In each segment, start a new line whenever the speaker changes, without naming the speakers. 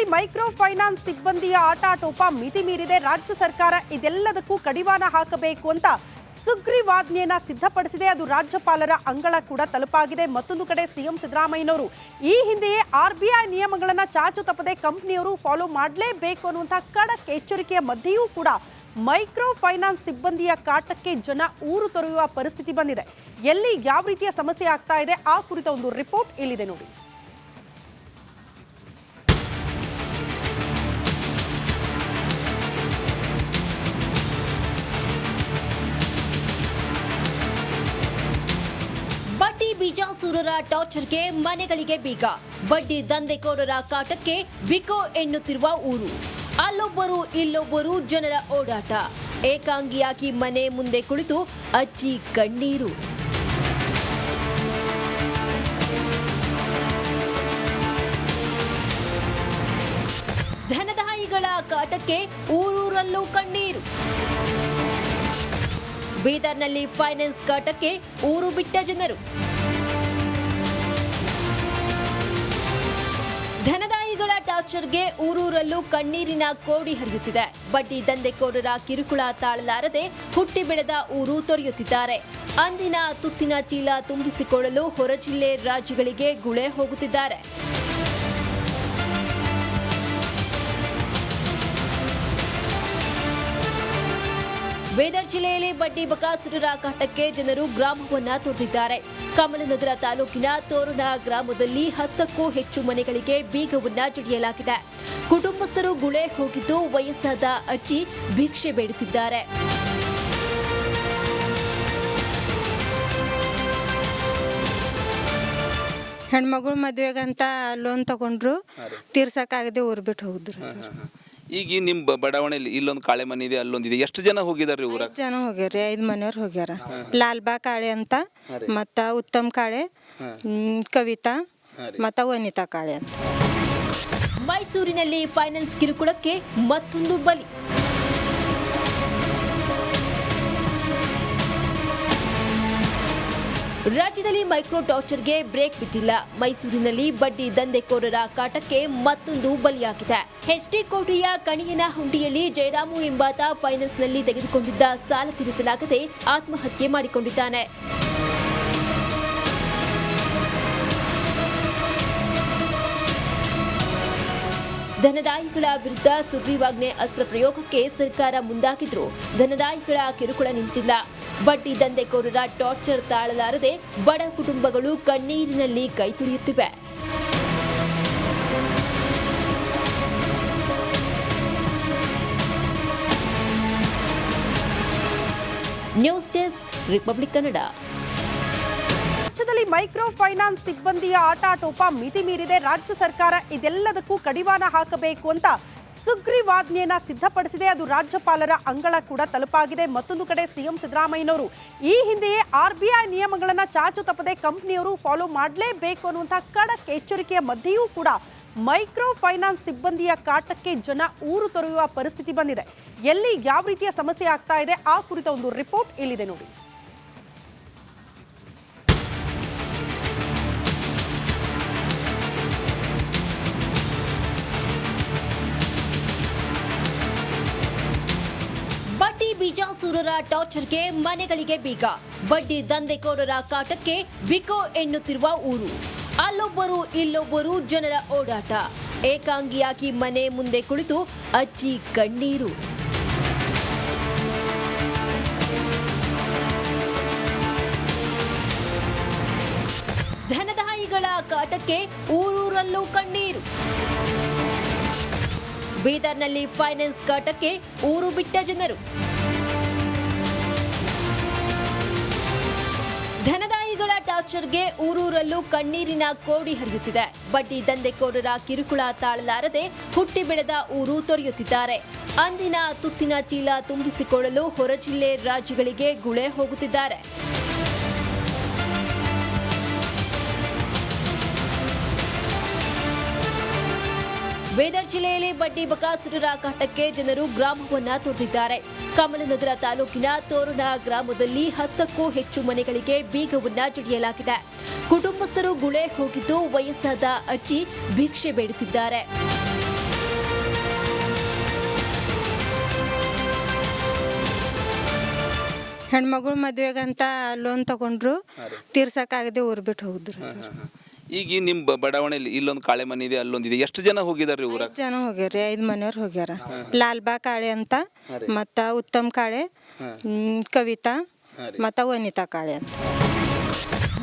ರಾಜ್ಯದಲ್ಲಿ micro finance ಸಿಬ್ಬಂದಿಯ ಆಟಾಟೋಪ ಮಿತಿ ಮೀರಿದೆ. ರಾಜ್ಯ ಸರ್ಕಾರ ಇದೆಲ್ಲದಕ್ಕೂ ಕಡಿವಾಣ ಹಾಕಬೇಕು ಅಂತ ಸುಗ್ರೀವಾಜ್ಞೆಯನ್ನ ಸಿದ್ಧಪಡಿಸಿದೆ. ಅದು ರಾಜ್ಯಪಾಲರ ಅಂಗಳ ಕೂಡ ತಲುಪಾಗಿದೆ. ಮತ್ತೊಂದು ಕಡೆ ಸಿಎಂ ಸಿದ್ದರಾಮಯ್ಯನವರು ಈ ಹಿಂದೆಯೇ RBI ನಿಯಮಗಳನ್ನ ಚಾಚು ತಪ್ಪದೆ ಕಂಪನಿಯವರು ಫಾಲೋ ಮಾಡಲೇಬೇಕು ಅನ್ನುವಂಥ ಖಡಕ್ ಎಚ್ಚರಿಕೆಯ ಮಧ್ಯೆಯೂ ಕೂಡ ಮೈಕ್ರೋ ಫೈನಾನ್ಸ್ ಸಿಬ್ಬಂದಿಯ ಕಾಟಕ್ಕೆ ಜನ ಊರು ತೊರೆಯುವ ಪರಿಸ್ಥಿತಿ ಬಂದಿದೆ. ಎಲ್ಲಿ ಯಾವ ರೀತಿಯ ಸಮಸ್ಯೆ ಆಗ್ತಾ ಇದೆ ಆ ಕುರಿತ ಒಂದು ರಿಪೋರ್ಟ್ ಇಲ್ಲಿದೆ ನೋಡಿ.
ಬಡ್ಡಿ ಬೀಜಾಸೂರರ ಟಾರ್ಚರ್ಗೆ ಮನೆಗಳಿಗೆ ಬೀಗ, ಬಡ್ಡಿ ದಂಧೆಕೋರರ ಕಾಟಕ್ಕೆ ಬಿಕೋ ಎನ್ನುತ್ತಿರುವ ಊರು. ಅಲ್ಲೊಬ್ಬರು ಇಲ್ಲೊಬ್ಬರು ಜನರ ಓಡಾಟ. ಏಕಾಂಗಿಯಾಗಿ ಮನೆ ಮುಂದೆ ಕುಳಿತು ಅಜ್ಜಿ ಕಣ್ಣೀರು. ಧನದಾಯಿಗಳ ಕಾಟಕ್ಕೆ ಊರೂರಲ್ಲೂ ಕಣ್ಣೀರು. ಬೀದರ್ನಲ್ಲಿ ಫೈನಾನ್ಸ್ ಕಾಟಕ್ಕೆ ಊರು ಬಿಟ್ಟ ಜನರು. ಧನದಾಯಿಗಳ ಟಾರ್ಚರ್ಗೆ ಊರೂರಲ್ಲೂ ಕಣ್ಣೀರಿನ ಕೋಡಿ ಹರಿಯುತ್ತಿದೆ. ಬಡ್ಡಿ ದಂಧೆಕೋರರ ಕಿರುಕುಳ ತಾಳಲಾರದೆ ಹುಟ್ಟಿ ಬೆಳೆದ ಊರು ತೊರೆಯುತ್ತಿದ್ದಾರೆ. ಅಂದಿನ ತುತ್ತಿನ ಚೀಲ ತುಂಬಿಸಿಕೊಳ್ಳಲು ಹೊರ ಜಿಲ್ಲೆ ರಾಜ್ಯಗಳಿಗೆ ಗುಳೆ ಹೋಗುತ್ತಿದ್ದಾರೆ. ಬೀದರ್ ಜಿಲ್ಲೆಯಲ್ಲಿ ಬಡ್ಡಿ ಬಕಾಸುರರ ಕಾಟಕ್ಕೆ ಜನರು ಗ್ರಾಮವನ್ನ ತೊರೆದಿದ್ದಾರೆ. ಕಮಲನಗರ ತಾಲೂಕಿನ ತೋರಣ ಗ್ರಾಮದಲ್ಲಿ 10ಕ್ಕೂ ಹೆಚ್ಚು ಮನೆಗಳಿಗೆ ಬೀಗವನ್ನ ಜಡಿಯಲಾಗಿದೆ. ಕುಟುಂಬಸ್ಥರು ಗುಳೆ ಹೋಗಿದ್ದು ವಯಸ್ಸಾದ ಅಜ್ಜಿ ಭಿಕ್ಷೆ ಬೇಡುತ್ತಿದ್ದಾರೆ.
ಹೆಣ್ಮಗಳು ಮದುವೆಗಂತ ಲೋನ್ ತಗೊಂಡ್ರು, ತೀರ್ಸಕ್ಕಾಗದೆ ಊರ್ ಬಿಟ್ಟು ಹೋಗಿದ್ರು.
ಈಗ ನಿಮ್ಮ ಬಡಾವಣೆಯಲ್ಲಿ ಇಲ್ಲೊಂದು ಕಾಳೆ ಮನೆ ಇದೆ, ಅಲ್ಲೊಂದಿದೆ. ಎಷ್ಟು ಜನ ಹೋಗಿದಾರೆ ಊರಾಗ?
ಜನ ಹೋಗ್ಯಾರಿ, 5 ಮನೆಯವ್ರು ಹೋಗ್ಯಾರ. ಲಾಲ್ಬಾ ಕಾಳೆ ಅಂತ, ಮತ್ತ ಉತ್ತಮ್ ಕಾಳೆ, ಕವಿತಾ, ಮತ್ತ ವನಿತಾ ಕಾಳೆ ಅಂತ.
ಮೈಸೂರಿನಲ್ಲಿ ಫೈನಾನ್ಸ್ ಕಿರುಕುಳಕ್ಕೆ ಮತ್ತೊಂದು ಬಲಿ. ರಾಜ್ಯದಲ್ಲಿ ಮೈಕ್ರೋ ಟಾರ್ಚರ್ಗೆ ಬ್ರೇಕ್ ಬಿದ್ದಿಲ್ಲ. ಮೈಸೂರಿನಲ್ಲಿ ಬಡ್ಡಿ ದಂಧೆಕೋರರ ಕಾಟಕ್ಕೆ ಮತ್ತೊಂದು ಬಲಿಯಾಗಿದೆ. HD ಕೋಟೆಯ ಕಣಿಯನ ಹುಂಡಿಯಲ್ಲಿ ಜಯರಾಮು ಎಂಬಾತ ಫೈನಾನ್ಸ್ನಲ್ಲಿ ತೆಗೆದುಕೊಂಡಿದ್ದ ಸಾಲ ತೀರಿಸಲಾಗದೆ ಆತ್ಮಹತ್ಯೆ ಮಾಡಿಕೊಂಡಿದ್ದಾನೆ. ಧನದಾಯಿಗಳ ವಿರುದ್ಧ ಸುಗ್ರೀವಾಜ್ಞೆ ಅಸ್ತ್ರ ಪ್ರಯೋಗಕ್ಕೆ ಸರ್ಕಾರ ಮುಂದಾಗಿದ್ರು ಧನದಾಯಿಗಳ ಕಿರುಕುಳ ನಿಂತಿಲ್ಲ. ಬಡ್ಡಿ ದಂಧೆಕೋರರ ಟಾರ್ಚರ್ ತಾಳಲಾರದೆ ಬಡ ಕುಟುಂಬಗಳು ಕಣ್ಣೀರಿನಲ್ಲಿ ಕೈ ತುಳಿಯುತ್ತಿವೆ. News desk, republic Kannada.
ರಾಜ್ಯದಲ್ಲಿ ಮೈಕ್ರೋ ಫೈನಾನ್ಸ್ ಸಿಬ್ಬಂದಿಯ ಆಟಾಟೋಪ ಮಿತಿ ಮೀರಿದೆ. ರಾಜ್ಯ ಸರ್ಕಾರ ಇದೆಲ್ಲದಕ್ಕೂ ಕಡಿವಾಣ ಹಾಕಬೇಕು ಅಂತ ಸುಗ್ರೀವಾಜ್ಞೆಯನ್ನ ಸಿದ್ಧಪಡಿಸಿದೆ. ಅದು ರಾಜ್ಯಪಾಲರ ಅಂಗಳ ಕೂಡ ತಲುಪಾಗಿದೆ. ಮತ್ತೊಂದು ಕಡೆ ಸಿಎಂ ಸಿದ್ದರಾಮಯ್ಯನವರು ಈ ಹಿಂದೆಯೇ RBI ನಿಯಮಗಳನ್ನ ಚಾಚು ತಪ್ಪದೆ ಕಂಪನಿಯವರು ಫಾಲೋ ಮಾಡಲೇಬೇಕು ಅನ್ನುವಂಥ ಖಡಕ್ ಎಚ್ಚರಿಕೆಯ ಮಧ್ಯೆಯೂ ಕೂಡ ಮೈಕ್ರೋ ಫೈನಾನ್ಸ್ ಸಿಬ್ಬಂದಿಯ ಕಾಟಕ್ಕೆ ಜನ ಊರು ತೊರೆಯುವ ಪರಿಸ್ಥಿತಿ ಬಂದಿದೆ. ಎಲ್ಲಿ ಯಾವ ರೀತಿಯ ಸಮಸ್ಯೆ ಆಗ್ತಾ ಇದೆ ಆ ಕುರಿತ ಒಂದು ರಿಪೋರ್ಟ್ ಇಲ್ಲಿದೆ ನೋಡಿ.
ಬಡ್ಡಿ ಬೀಜಾಸೂರರ ಟಾರ್ಚರ್ಗೆ ಮನೆಗಳಿಗೆ ಬೀಗ, ಬಡ್ಡಿ ದಂಧೆಕೋರರ ಕಾಟಕ್ಕೆ ಬಿಕೋ ಎನ್ನುತ್ತಿರುವ ಊರು. ಅಲ್ಲೊಬ್ಬರು ಇಲ್ಲೊಬ್ಬರು ಜನರ ಓಡಾಟ. ಏಕಾಂಗಿಯಾಗಿ ಮನೆ ಮುಂದೆ ಕುಳಿತು ಅಜ್ಜಿ ಕಣ್ಣೀರು. ಧನದಾಯಿಗಳ ಕಾಟಕ್ಕೆ ಊರೂರಲ್ಲೂ ಕಣ್ಣೀರು. ಬೀದರ್ನಲ್ಲಿ ಫೈನಾನ್ಸ್ ಕಾಟಕ್ಕೆ ಊರು ಬಿಟ್ಟ ಜನರು. ಧನದಾಯಿಗಳ ಟಾರ್ಚರ್ಗೆ ಊರೂರಲ್ಲೂ ಕಣ್ಣೀರಿನ ಕೋಡಿ ಹರಿಯುತ್ತಿದೆ. ಬಡ್ಡಿ ದಂಧೆಕೋರರ ಕಿರುಕುಳ ತಾಳಲಾರದೆ ಹುಟ್ಟಿ ಬೆಳೆದ ಊರು ತೊರೆಯುತ್ತಿದ್ದಾರೆ. ಅಂದಿನ ತುತ್ತಿನ ಚೀಲ ತುಂಬಿಸಿಕೊಳ್ಳಲು ಹೊರ ಜಿಲ್ಲೆ ರಾಜ್ಯಗಳಿಗೆ ಗುಳೆ ಹೋಗುತ್ತಿದ್ದಾರೆ. ಬೀದರ್ ಜಿಲ್ಲೆಯಲ್ಲಿ ಬಡ್ಡಿ ಬಕಾಸುರರ ಕಾಟಕ್ಕೆ ಜನರು ಗ್ರಾಮವನ್ನ ತೊರೆದಿದ್ದಾರೆ. ಕಮಲನಗರ ತಾಲೂಕಿನ ತೋರಣ ಗ್ರಾಮದಲ್ಲಿ 10ಕ್ಕೂ ಹೆಚ್ಚು ಮನೆಗಳಿಗೆ ಬೀಗವನ್ನ ಜಡಿಯಲಾಗಿದೆ. ಕುಟುಂಬಸ್ಥರು ಗುಳೆ ಹೋಗಿದ್ದು ವಯಸ್ಸಾದ ಅಜ್ಜಿ ಭಿಕ್ಷೆ ಬೇಡುತ್ತಿದ್ದಾರೆ.
ಹೆಣ್ಮಗಳು ಮದ್ವೆಗಂತ ಲೋನ್ ತಗೊಂಡ್ರು, ತೀರ್ಸಕ್ಕಾಗದೆ ಊರ್ ಬಿಟ್ಟು ಹೋಗಿದ್ರು ಸರ್.
ಈಗ ನಿಮ್ಮ ಬಡಾವಣೆಯಲ್ಲಿ ಇಲ್ಲೊಂದು ಕಾಳೆ ಮನೆ ಇದೆ, ಅಲ್ಲೊಂದಿದೆ, ಎಷ್ಟು ಜನ ಹೋಗಿದಾರೆ ಊರಾಗ?
5 ಜನ ಹೋಗ್ಯಾರ್ರಿ, 5 ಮನೆಯವ್ರು ಹೋಗ್ಯಾರ. ಲಾಲ್ಬಾ ಕಾಳೆ ಅಂತ, ಮತ್ತ ಉತ್ತಮ್ ಕಾಳೆ, ಕವಿತಾ, ಮತ್ತ ವನಿತಾ ಕಾಳೆ ಅಂತ.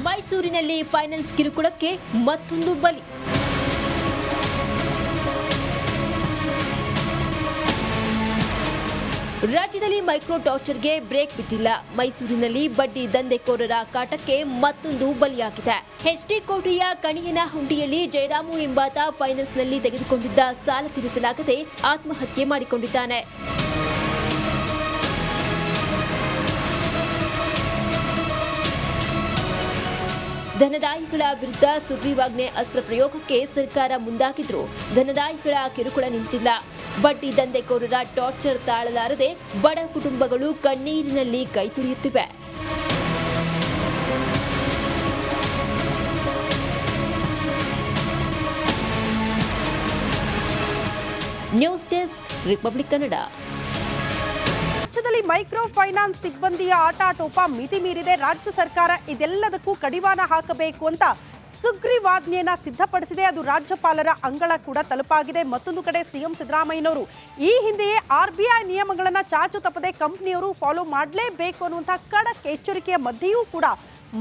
ಮೈಸೂರಿನಲ್ಲಿ ಫೈನಾನ್ಸ್ ಕಿರುಕುಳಕ್ಕೆ ಮತ್ತೊಂದು ಬಲಿ. ರಾಜ್ಯದಲ್ಲಿ ಮೈಕ್ರೋ ಟಾರ್ಚರ್ಗೆ ಬ್ರೇಕ್ ಬಿದ್ದಿಲ್ಲ. ಮೈಸೂರಿನಲ್ಲಿ ಬಡ್ಡಿ ದಂಧೆಕೋರರ ಕಾಟಕ್ಕೆ ಮತ್ತೊಂದು ಬಲಿಯಾಗಿದೆ. ಎಚ್ಡಿ ಕೋಟೆಯ ಕಣಿಯನ ಹುಂಡಿಯಲ್ಲಿ ಜಯರಾಮು ಎಂಬಾತ ಫೈನಾನ್ಸ್ನಲ್ಲಿ ತೆಗೆದುಕೊಂಡಿದ್ದ ಸಾಲ ತೀರಿಸಲಾಗದೆ ಆತ್ಮಹತ್ಯೆ ಮಾಡಿಕೊಂಡಿದ್ದಾನೆ. ಧನದಾಯಿಗಳ ವಿರುದ್ಧ ಸುಗ್ರೀವಾಜ್ಞೆ ಅಸ್ತ್ರ ಪ್ರಯೋಗಕ್ಕೆ ಸರ್ಕಾರ ಮುಂದಾಗಿದ್ರೂ ಧನದಾಯಿಗಳ ಕಿರುಕುಳ ನಿಂತಿಲ್ಲ. ಬಡ್ಡಿ ದಂಧೆಕೋರರ ಟಾರ್ಚರ್ ತಾಳಲಾರದೆ ಬಡ ಕುಟುಂಬಗಳು ಕಣ್ಣೀರಿನಲ್ಲಿ ಕೈ ತುಳಿಯುತ್ತಿವೆ. News desk, republic Kannada.
ರಾಜ್ಯದಲ್ಲಿ ಮೈಕ್ರೋ ಫೈನಾನ್ಸ್ ಸಿಬ್ಬಂದಿಯ ಆಟಾಟೋಪ ಮಿತಿ ಮೀರಿದೆ. ರಾಜ್ಯ ಸರ್ಕಾರ ಇದೆಲ್ಲದಕ್ಕೂ ಕಡಿವಾಣ ಹಾಕಬೇಕು ಅಂತ ಸುಗ್ರೀವಾಜ್ಞೆಯನ್ನ ಸಿದ್ಧಪಡಿಸಿದೆ. ಅದು ರಾಜ್ಯಪಾಲರ ಅಂಗಳ ಕೂಡ ತಲುಪಾಗಿದೆ. ಮತ್ತೊಂದು ಕಡೆ ಸಿಎಂ ಸಿದ್ದರಾಮಯ್ಯನವರು ಈ ಹಿಂದೆಯೇ RBI ನಿಯಮಗಳನ್ನ ಚಾಚು ತಪ್ಪದೆ ಕಂಪನಿಯವರು ಫಾಲೋ ಮಾಡಲೇಬೇಕು ಅನ್ನುವಂಥ ಖಡಕ್ ಎಚ್ಚರಿಕೆಯ ಮಧ್ಯೆಯೂ ಕೂಡ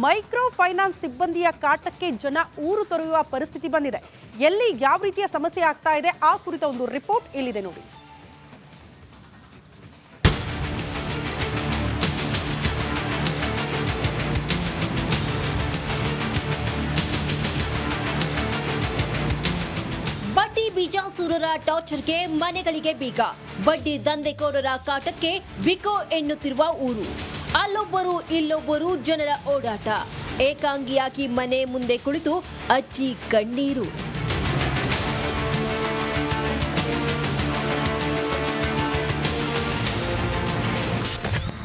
ಮೈಕ್ರೋ ಫೈನಾನ್ಸ್ ಸಿಬ್ಬಂದಿಯ ಕಾಟಕ್ಕೆ ಜನ ಊರು ತೊರೆಯುವ ಪರಿಸ್ಥಿತಿ ಬಂದಿದೆ. ಎಲ್ಲಿ ಯಾವ ರೀತಿಯ ಸಮಸ್ಯೆ ಆಗ್ತಾ ಇದೆ ಆ ಕುರಿತ ಒಂದು ರಿಪೋರ್ಟ್ ಇಲ್ಲಿದೆ ನೋಡಿ.
ಬಡ್ಡಿ ಬೀಜಾಸೂರರ ಟಾರ್ಚರ್ಗೆ ಮನೆಗಳಿಗೆ ಬೀಗ. ಬಡ್ಡಿ ದಂಧೆಕೋರರ ಕಾಟಕ್ಕೆ ಬಿಕೋ ಎನ್ನುತ್ತಿರುವ ಊರು. ಅಲ್ಲೊಬ್ಬರು ಇಲ್ಲೊಬ್ಬರು ಜನರ ಓಡಾಟ. ಏಕಾಂಗಿಯಾಗಿ ಮನೆ ಮುಂದೆ ಕುಳಿತು ಅಜ್ಜಿ ಕಣ್ಣೀರು.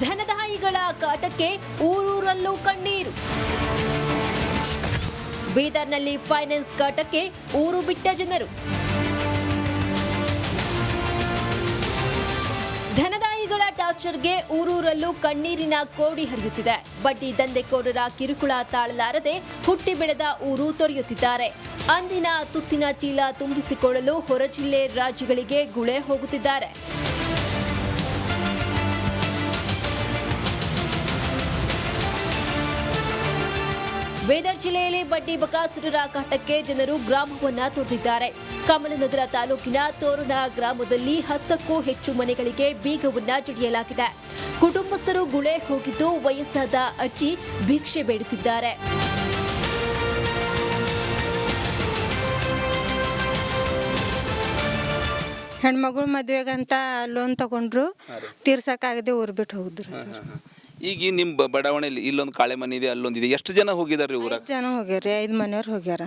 ಧನದಾಯಿಗಳ ಕಾಟಕ್ಕೆ ಊರೂರಲ್ಲೂ ಕಣ್ಣೀರು. ಬೀದರ್ನಲ್ಲಿ ಫೈನಾನ್ಸ್ ಕಾಟಕ್ಕೆ ಊರು ಬಿಟ್ಟ ಜನರು. ಧನದಾಯಿಗಳ ಟಾರ್ಚರ್ಗೆ ಊರೂರಲ್ಲೂ ಕಣ್ಣೀರಿನ ಕೋಡಿ ಹರಿಯುತ್ತಿದೆ. ಬಡ್ಡಿ ದಂಧೆಕೋರರ ಕಿರುಕುಳ ತಾಳಲಾರದೆ ಹುಟ್ಟಿ ಬೆಳೆದ ಊರು ತೊರೆಯುತ್ತಿದ್ದಾರೆ. ಅಂದಿನ ತುತ್ತಿನ ಚೀಲ ತುಂಬಿಸಿಕೊಳ್ಳಲು ಹೊರ ಜಿಲ್ಲೆ ರಾಜ್ಯಗಳಿಗೆ ಗುಳೆ ಹೋಗುತ್ತಿದ್ದಾರೆ. ಬೀದರ್ ಜಿಲ್ಲೆಯಲ್ಲಿ ಬಡ್ಡಿ ಬಕಾಸುರರ ಕಾಟಕ್ಕೆ ಜನರು ಗ್ರಾಮವನ್ನ ತೊರೆದಿದ್ದಾರೆ. ಕಮಲನಗರ ತಾಲೂಕಿನ ತೋರಣ ಗ್ರಾಮದಲ್ಲಿ 10ಕ್ಕೂ ಹೆಚ್ಚು ಮನೆಗಳಿಗೆ ಬೀಗವನ್ನ ಜಡಿಯಲಾಗಿದೆ. ಕುಟುಂಬಸ್ಥರು ಗುಳೆ ಹೋಗಿದ್ದು ವಯಸ್ಸಾದ ಅಜ್ಜಿ ಭಿಕ್ಷೆ ಬೇಡುತ್ತಿದ್ದಾರೆ.
ಹೆಣ್ಮಗಳು ಮದ್ವೆಗಂತ ಲೋನ್ ತಗೊಂಡ್ರು, ತೀರ್ಸಕ್ಕಾಗದೆ ಊರ್ ಬಿಟ್ಟು ಹೋಗಿದ್ರು ಸರ್.
ಈಗ ನಿಮ್ಮ ಬಡಾವಣೆಯಲ್ಲಿ ಇಲ್ಲೊಂದು ಕಾಳೆ ಮನೆ ಇದೆ, ಅಲ್ಲೊಂದಿದೆ, ಎಷ್ಟು ಜನ ಹೋಗಿದಾರೆ ಊರಾಗ?
5 ಜನ ಹೋಗ್ಯಾರ್ರಿ, 5 ಮನೆಯವ್ರು ಹೋಗ್ಯಾರ.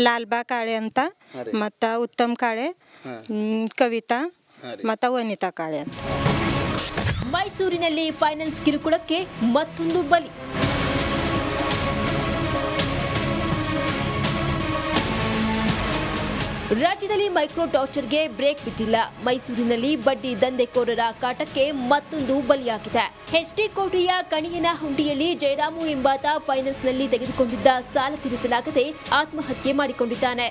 ಲಾಲ್ಬಾ ಕಾಳೆ ಅಂತ, ಮತ್ತ ಉತ್ತಮ್ ಕಾಳೆ, ಕವಿತಾ, ಮತ್ತ ವನಿತಾ ಕಾಳೆ ಅಂತ.
ಮೈಸೂರಿನಲ್ಲಿ ಫೈನಾನ್ಸ್ ಕಿರುಕುಳಕ್ಕೆ ಮತ್ತೊಂದು ಬಲಿ. ರಾಜ್ಯದಲ್ಲಿ ಮೈಕ್ರೋ ಟಾರ್ಚರ್ಗೆ ಬ್ರೇಕ್ ಬಿದ್ದಿಲ್ಲ. ಮೈಸೂರಿನಲ್ಲಿ ಬಡ್ಡಿ ದಂಧೆಕೋರರ ಕಾಟಕ್ಕೆ ಮತ್ತೊಂದು ಬಲಿಯಾಗಿದೆ. ಎಚ್ಡಿ ಕೋಟೆಯ ಕಣಿಯನ ಹುಂಡಿಯಲ್ಲಿ ಜಯರಾಮು ಎಂಬಾತ ಫೈನಾನ್ಸ್ನಲ್ಲಿ ತೆಗೆದುಕೊಂಡಿದ್ದ ಸಾಲ ತೀರಿಸಲಾಗದೆ ಆತ್ಮಹತ್ಯೆ ಮಾಡಿಕೊಂಡಿದ್ದಾನೆ.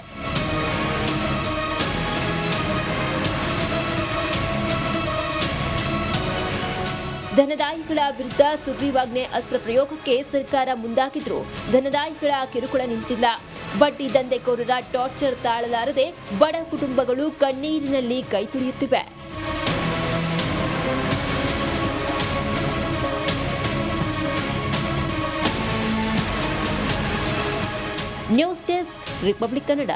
ಧನದಾಯಿಗಳ ವಿರುದ್ಧ ಸುಗ್ರೀವಾಜ್ಞೆ ಅಸ್ತ್ರ ಪ್ರಯೋಗಕ್ಕೆ ಸರ್ಕಾರ ಮುಂದಾಗಿದ್ರೂ ಧನದಾಯಿಗಳ ಕಿರುಕುಳ ನಿಂತಿಲ್ಲ. ಬಡ್ಡಿ ದಂಧೆಕೋರರ ಟಾರ್ಚರ್ ತಾಳಲಾರದೆ ಬಡ ಕುಟುಂಬಗಳು ಕಣ್ಣೀರಿನಲ್ಲಿ ಕೈ ತುಳಿಯುತ್ತಿವೆ. News desk, republic Kannada.